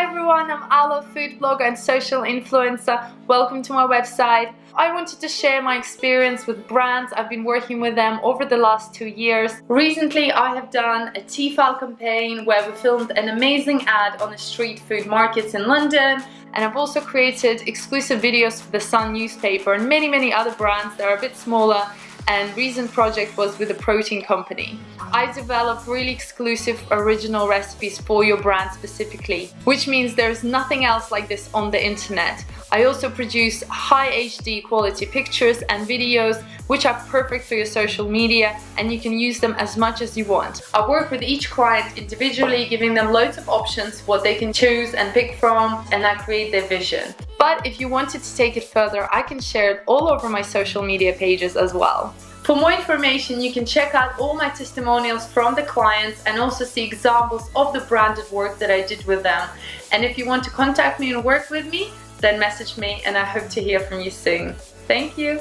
Hi everyone, I'm Alla, food blogger and social influencer. Welcome to my website. I wanted to share my experience with brands. I've been working with them over the last 2 years. Recently I have done a Tfal campaign where we filmed an amazing ad on a street food market in London, and I've also created exclusive videos for the Sun newspaper and many other brands that are a bit smaller, and recent project was with a protein company. I develop really exclusive original recipes for your brand specifically, which means there's nothing else like this on the internet. I also produce high HD quality pictures and videos which are perfect for your social media, and you can use them as much as you want. I work with each client individually, giving them loads of options what they can choose and pick from, and I create their vision. But if you wanted to take it further, I can share it all over my social media pages as well. For more information, you can check out all my testimonials from the clients and also see examples of the branded work that I did with them. And if you want to contact me and work with me, then message me, and I hope to hear from you soon. Thank you.